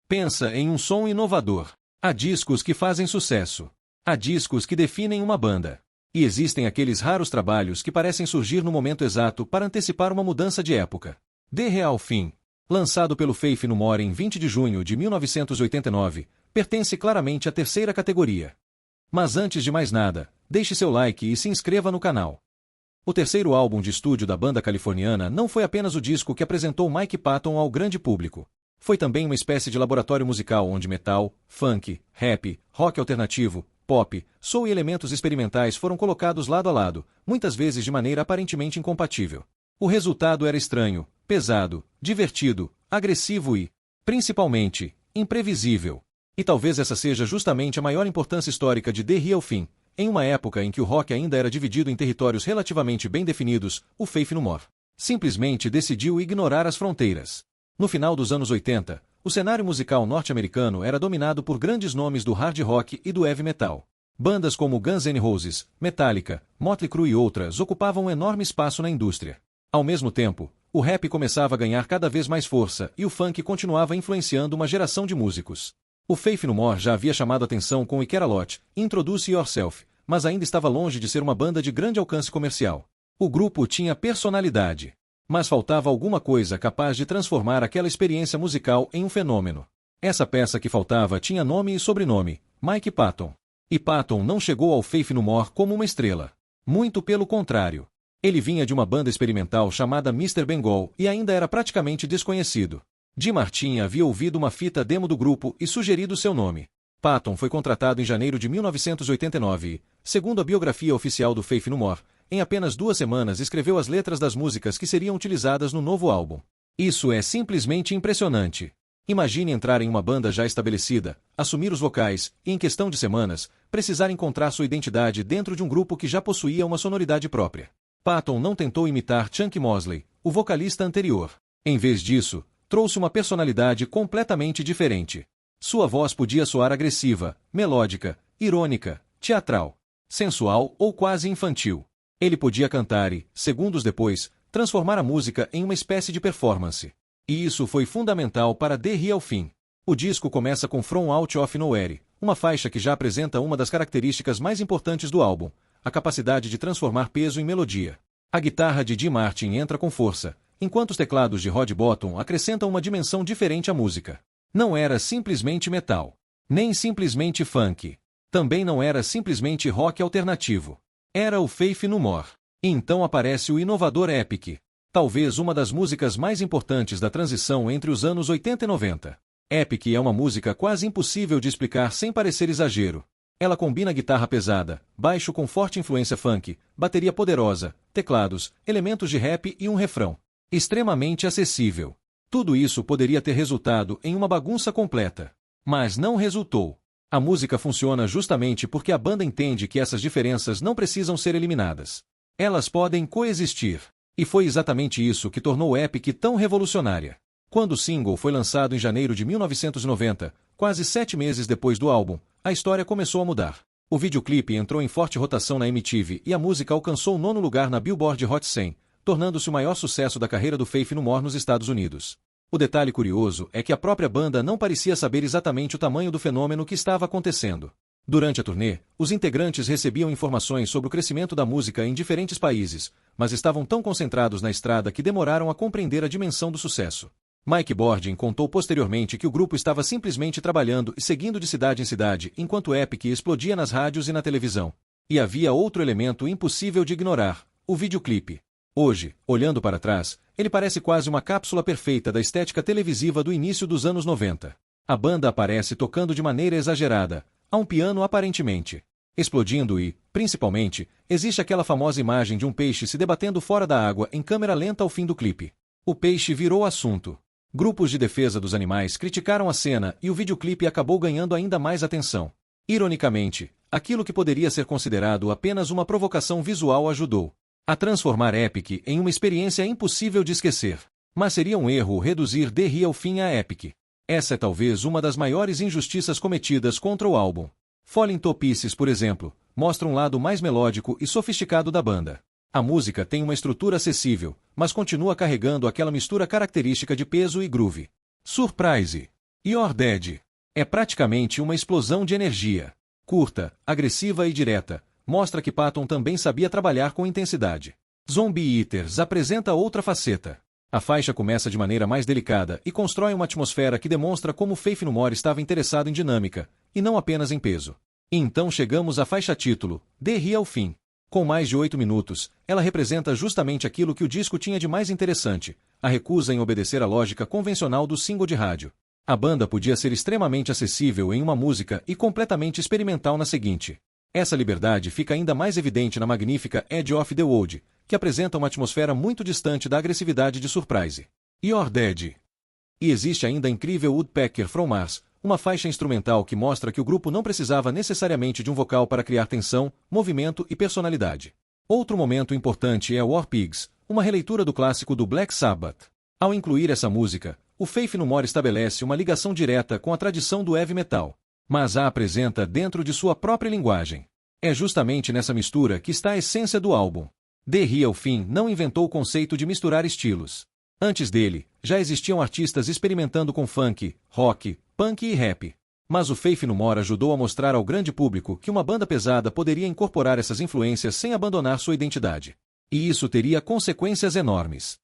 Pensa em um som inovador. Há discos que fazem sucesso. Há discos que definem uma banda. E existem aqueles raros trabalhos que parecem surgir no momento exato para antecipar uma mudança de época. The Real Thing, lançado pelo Faith No More em 20 de junho de 1989, pertence claramente à terceira categoria. Mas antes de mais nada, deixe seu like e se inscreva no canal. O terceiro álbum de estúdio da banda californiana não foi apenas o disco que apresentou Mike Patton ao grande público. Foi também uma espécie de laboratório musical onde metal, funk, rap, rock alternativo, pop, soul e elementos experimentais foram colocados lado a lado, muitas vezes de maneira aparentemente incompatível. O resultado era estranho, pesado, divertido, agressivo e, principalmente, imprevisível. E talvez essa seja justamente a maior importância histórica de The Real Thing. Em uma época em que o rock ainda era dividido em territórios relativamente bem definidos, o Faith No More simplesmente decidiu ignorar as fronteiras. No final dos anos 80, o cenário musical norte-americano era dominado por grandes nomes do hard rock e do heavy metal. Bandas como Guns N' Roses, Metallica, Motley Crue e outras ocupavam um enorme espaço na indústria. Ao mesmo tempo, o rap começava a ganhar cada vez mais força e o funk continuava influenciando uma geração de músicos. O Faith No More já havia chamado atenção com It Care A Lot, Introduce Yourself, mas ainda estava longe de ser uma banda de grande alcance comercial. O grupo tinha personalidade, mas faltava alguma coisa capaz de transformar aquela experiência musical em um fenômeno. Essa peça que faltava tinha nome e sobrenome, Mike Patton. E Patton não chegou ao Faith No More como uma estrela. Muito pelo contrário. Ele vinha de uma banda experimental chamada Mr. Bengal e ainda era praticamente desconhecido. Jim Martin havia ouvido uma fita demo do grupo e sugerido seu nome. Patton foi contratado em janeiro de 1989 e, segundo a biografia oficial do Faith No More, em apenas 2 semanas escreveu as letras das músicas que seriam utilizadas no novo álbum. Isso é simplesmente impressionante. Imagine entrar em uma banda já estabelecida, assumir os vocais e, em questão de semanas, precisar encontrar sua identidade dentro de um grupo que já possuía uma sonoridade própria. Patton não tentou imitar Chunky Mosley, o vocalista anterior. Em vez disso, trouxe uma personalidade completamente diferente. Sua voz podia soar agressiva, melódica, irônica, teatral, sensual ou quase infantil. Ele podia cantar e, segundos depois, transformar a música em uma espécie de performance. E isso foi fundamental para The Real Thing. O disco começa com From Out of Nowhere, uma faixa que já apresenta uma das características mais importantes do álbum, a capacidade de transformar peso em melodia. A guitarra de Jim Martin entra com força, enquanto os teclados de Rod Bottum acrescentam uma dimensão diferente à música. Não era simplesmente metal, nem simplesmente funk. Também não era simplesmente rock alternativo. Era o Faith No More. E então aparece o inovador Epic, talvez uma das músicas mais importantes da transição entre os anos 80 e 90. Epic é uma música quase impossível de explicar sem parecer exagero. Ela combina guitarra pesada, baixo com forte influência funk, bateria poderosa, teclados, elementos de rap e um refrão extremamente acessível. Tudo isso poderia ter resultado em uma bagunça completa. Mas não resultou. A música funciona justamente porque a banda entende que essas diferenças não precisam ser eliminadas. Elas podem coexistir. E foi exatamente isso que tornou Epic tão revolucionária. Quando o single foi lançado em janeiro de 1990, quase 7 meses depois do álbum, a história começou a mudar. O videoclipe entrou em forte rotação na MTV e a música alcançou o 9º lugar na Billboard Hot 100, tornando-se o maior sucesso da carreira do Faith No More nos Estados Unidos. O detalhe curioso é que a própria banda não parecia saber exatamente o tamanho do fenômeno que estava acontecendo. Durante a turnê, os integrantes recebiam informações sobre o crescimento da música em diferentes países, mas estavam tão concentrados na estrada que demoraram a compreender a dimensão do sucesso. Mike Bordin contou posteriormente que o grupo estava simplesmente trabalhando e seguindo de cidade em cidade enquanto Epic explodia nas rádios e na televisão. E havia outro elemento impossível de ignorar: o videoclipe. Hoje, olhando para trás, ele parece quase uma cápsula perfeita da estética televisiva do início dos anos 90. A banda aparece tocando de maneira exagerada, a um piano aparentemente explodindo e, principalmente, existe aquela famosa imagem de um peixe se debatendo fora da água em câmera lenta ao fim do clipe. O peixe virou assunto. Grupos de defesa dos animais criticaram a cena e o videoclipe acabou ganhando ainda mais atenção. Ironicamente, aquilo que poderia ser considerado apenas uma provocação visual ajudou a transformar Epic em uma experiência impossível de esquecer. Mas seria um erro reduzir The Real Thing a Epic. Essa é talvez uma das maiores injustiças cometidas contra o álbum. Falling to Pieces, por exemplo, mostra um lado mais melódico e sofisticado da banda. A música tem uma estrutura acessível, mas continua carregando aquela mistura característica de peso e groove. Surprise! You're Dead é praticamente uma explosão de energia. Curta, agressiva e direta, mostra que Patton também sabia trabalhar com intensidade. Zombie Eaters apresenta outra faceta. A faixa começa de maneira mais delicada e constrói uma atmosfera que demonstra como Faith No More estava interessado em dinâmica, e não apenas em peso. E então chegamos à faixa título, The Real Thing. Com mais de 8 minutos, ela representa justamente aquilo que o disco tinha de mais interessante, a recusa em obedecer à lógica convencional do single de rádio. A banda podia ser extremamente acessível em uma música e completamente experimental na seguinte. Essa liberdade fica ainda mais evidente na magnífica Edge of the World, que apresenta uma atmosfera muito distante da agressividade de Surprise. You're Dead. E existe ainda a incrível Woodpecker from Mars, uma faixa instrumental que mostra que o grupo não precisava necessariamente de um vocal para criar tensão, movimento e personalidade. Outro momento importante é War Pigs, uma releitura do clássico do Black Sabbath. Ao incluir essa música, o Faith No More estabelece uma ligação direta com a tradição do heavy metal, mas a apresenta dentro de sua própria linguagem. É justamente nessa mistura que está a essência do álbum. The Real Thing não inventou o conceito de misturar estilos. Antes dele, já existiam artistas experimentando com funk, rock, punk e rap. Mas o Faith No More ajudou a mostrar ao grande público que uma banda pesada poderia incorporar essas influências sem abandonar sua identidade. E isso teria consequências enormes.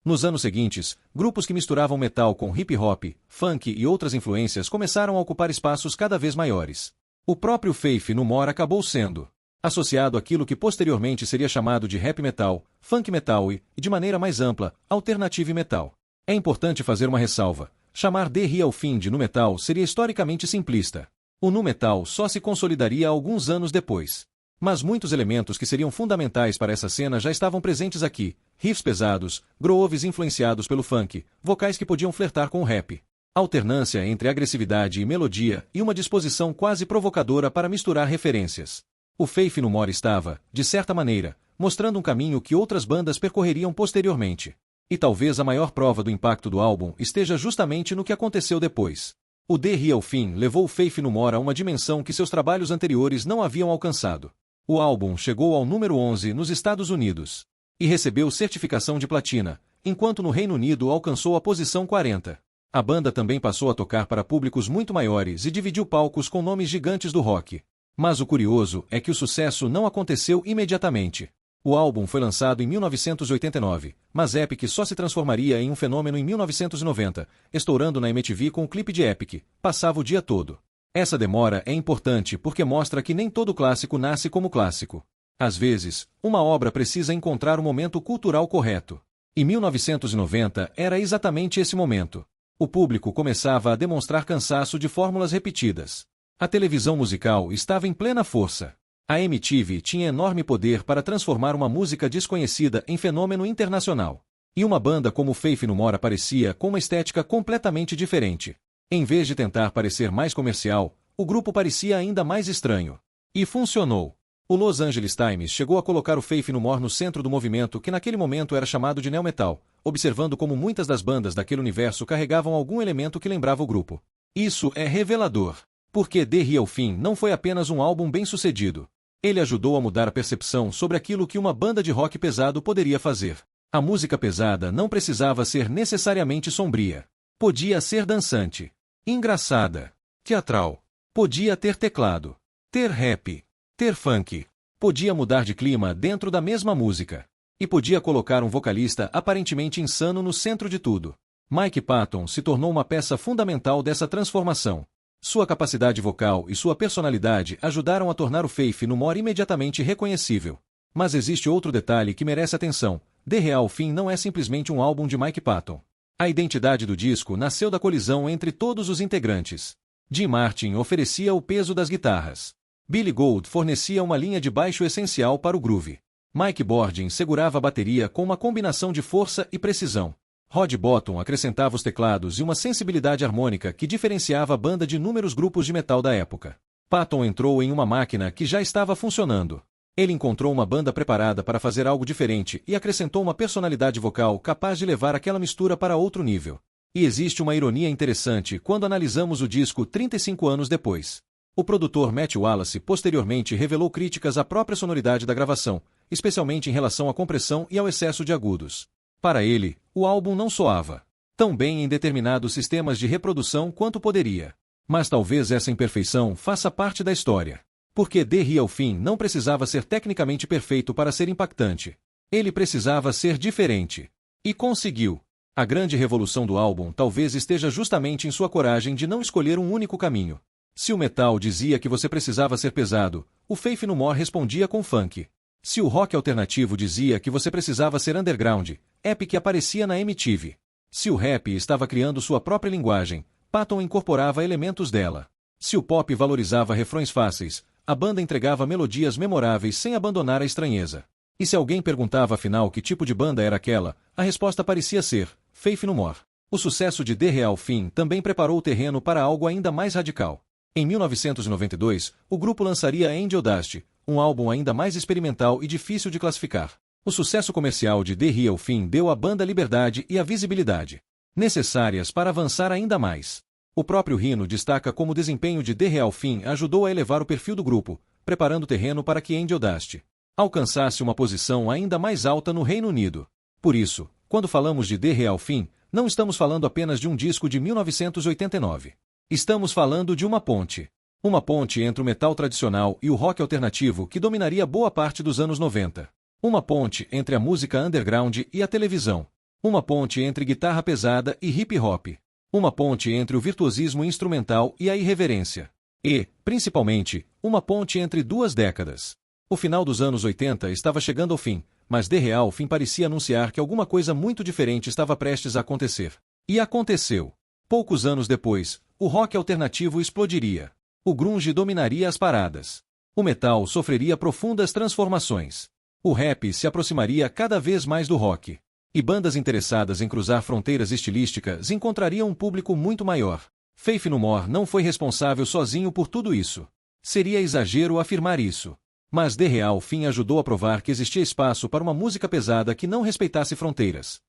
Nos anos seguintes, grupos que misturavam metal com hip-hop, funk e outras influências começaram a ocupar espaços cada vez maiores. O próprio Faith No More acabou sendo associado àquilo que posteriormente seria chamado de rap metal, funk metal e, de maneira mais ampla, alternative metal. É importante fazer uma ressalva. Chamar The Real Thing de nu metal seria historicamente simplista. O nu metal só se consolidaria alguns anos depois. Mas muitos elementos que seriam fundamentais para essa cena já estavam presentes aqui. Riffs pesados, grooves influenciados pelo funk, vocais que podiam flertar com o rap. Alternância entre agressividade e melodia e uma disposição quase provocadora para misturar referências. O Faith No More estava, de certa maneira, mostrando um caminho que outras bandas percorreriam posteriormente. E talvez a maior prova do impacto do álbum esteja justamente no que aconteceu depois. O The Real Thing levou o Faith No More a uma dimensão que seus trabalhos anteriores não haviam alcançado. O álbum chegou ao número 11 nos Estados Unidos e recebeu certificação de platina, enquanto no Reino Unido alcançou a posição 40. A banda também passou a tocar para públicos muito maiores e dividiu palcos com nomes gigantes do rock. Mas o curioso é que o sucesso não aconteceu imediatamente. O álbum foi lançado em 1989, mas Epic só se transformaria em um fenômeno em 1990, estourando na MTV com o clipe de Epic, Passava o Dia Todo. Essa demora é importante porque mostra que nem todo clássico nasce como clássico. Às vezes, uma obra precisa encontrar o momento cultural correto. E 1990 era exatamente esse momento. O público começava a demonstrar cansaço de fórmulas repetidas. A televisão musical estava em plena força. A MTV tinha enorme poder para transformar uma música desconhecida em fenômeno internacional. E uma banda como Faith No More aparecia com uma estética completamente diferente. Em vez de tentar parecer mais comercial, o grupo parecia ainda mais estranho. E funcionou. O Los Angeles Times chegou a colocar o Faith No More no centro do movimento que naquele momento era chamado de neo metal, observando como muitas das bandas daquele universo carregavam algum elemento que lembrava o grupo. Isso é revelador. Porque The Real Thing não foi apenas um álbum bem-sucedido. Ele ajudou a mudar a percepção sobre aquilo que uma banda de rock pesado poderia fazer. A música pesada não precisava ser necessariamente sombria. Podia ser dançante, engraçada, teatral. Podia ter teclado, ter rap, ter funk. Podia mudar de clima dentro da mesma música. E podia colocar um vocalista aparentemente insano no centro de tudo. Mike Patton se tornou uma peça fundamental dessa transformação. Sua capacidade vocal e sua personalidade ajudaram a tornar o Faith No More imediatamente reconhecível. Mas existe outro detalhe que merece atenção. The Real Thing não é simplesmente um álbum de Mike Patton. A identidade do disco nasceu da colisão entre todos os integrantes. Jim Martin oferecia o peso das guitarras. Billy Gould fornecia uma linha de baixo essencial para o groove. Mike Bordin segurava a bateria com uma combinação de força e precisão. Rod Bottom acrescentava os teclados e uma sensibilidade harmônica que diferenciava a banda de inúmeros grupos de metal da época. Patton entrou em uma máquina que já estava funcionando. Ele encontrou uma banda preparada para fazer algo diferente e acrescentou uma personalidade vocal capaz de levar aquela mistura para outro nível. E existe uma ironia interessante quando analisamos o disco 35 anos depois. O produtor Matt Wallace posteriormente revelou críticas à própria sonoridade da gravação, especialmente em relação à compressão e ao excesso de agudos. Para ele, o álbum não soava tão bem em determinados sistemas de reprodução quanto poderia. Mas talvez essa imperfeição faça parte da história. Porque The Real Thing não precisava ser tecnicamente perfeito para ser impactante. Ele precisava ser diferente. E conseguiu. A grande revolução do álbum talvez esteja justamente em sua coragem de não escolher um único caminho. Se o metal dizia que você precisava ser pesado, o Faith No More respondia com funk. Se o rock alternativo dizia que você precisava ser underground, Epic aparecia na MTV. Se o rap estava criando sua própria linguagem, Patton incorporava elementos dela. Se o pop valorizava refrões fáceis, a banda entregava melodias memoráveis sem abandonar a estranheza. E se alguém perguntava afinal que tipo de banda era aquela, a resposta parecia ser Faith No More. O sucesso de The Real Thing também preparou o terreno para algo ainda mais radical. Em 1992, o grupo lançaria Angel Dust, um álbum ainda mais experimental e difícil de classificar. O sucesso comercial de The Real Thing deu à banda a liberdade e a visibilidade necessárias para avançar ainda mais. O próprio Rhino destaca como o desempenho de The Real Thing ajudou a elevar o perfil do grupo, preparando o terreno para que Angel Dust alcançasse uma posição ainda mais alta no Reino Unido. Por isso, quando falamos de The Real Thing, não estamos falando apenas de um disco de 1989. Estamos falando de uma ponte. Uma ponte entre o metal tradicional e o rock alternativo que dominaria boa parte dos anos 90. Uma ponte entre a música underground e a televisão. Uma ponte entre guitarra pesada e hip hop. Uma ponte entre o virtuosismo instrumental e a irreverência. E, principalmente, uma ponte entre duas décadas. O final dos anos 80 estava chegando ao fim, mas The Real Thing parecia anunciar que alguma coisa muito diferente estava prestes a acontecer. E aconteceu. Poucos anos depois, o rock alternativo explodiria. O grunge dominaria as paradas. O metal sofreria profundas transformações. O rap se aproximaria cada vez mais do rock. E bandas interessadas em cruzar fronteiras estilísticas encontrariam um público muito maior. Faith No More não foi responsável sozinho por tudo isso. Seria exagero afirmar isso. Mas The Real Thing ajudou a provar que existia espaço para uma música pesada que não respeitasse fronteiras.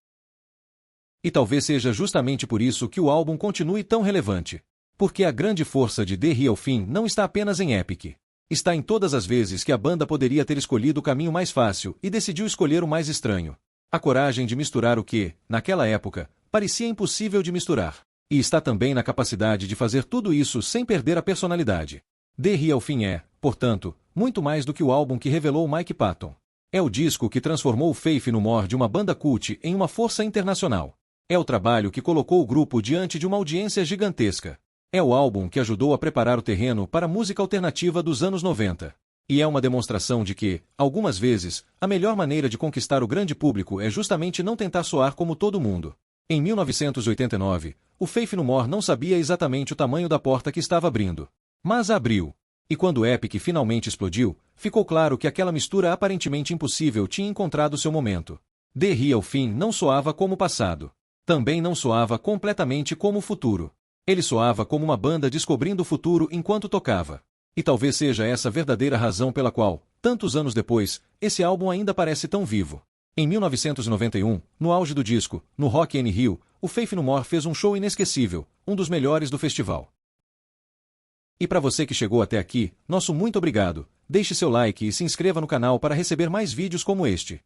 E talvez seja justamente por isso que o álbum continue tão relevante. Porque a grande força de The Real Thing não está apenas em Epic. Está em todas as vezes que a banda poderia ter escolhido o caminho mais fácil e decidiu escolher o mais estranho. A coragem de misturar o que, naquela época, parecia impossível de misturar. E está também na capacidade de fazer tudo isso sem perder a personalidade. The Real Thing é, portanto, muito mais do que o álbum que revelou Mike Patton. É o disco que transformou o Faith No More de uma banda cult em uma força internacional. É o trabalho que colocou o grupo diante de uma audiência gigantesca. É o álbum que ajudou a preparar o terreno para a música alternativa dos anos 90. E é uma demonstração de que, algumas vezes, a melhor maneira de conquistar o grande público é justamente não tentar soar como todo mundo. Em 1989, o Faith No More não sabia exatamente o tamanho da porta que estava abrindo. Mas abriu. E quando Epic finalmente explodiu, ficou claro que aquela mistura aparentemente impossível tinha encontrado seu momento. The Real Thing não soava como o passado. Também não soava completamente como o futuro. Ele soava como uma banda descobrindo o futuro enquanto tocava. E talvez seja essa a verdadeira razão pela qual, tantos anos depois, esse álbum ainda parece tão vivo. Em 1991, no auge do disco, no Rock in Rio, o Faith No More fez um show inesquecível, um dos melhores do festival. E para você que chegou até aqui, nosso muito obrigado. Deixe seu like e se inscreva no canal para receber mais vídeos como este.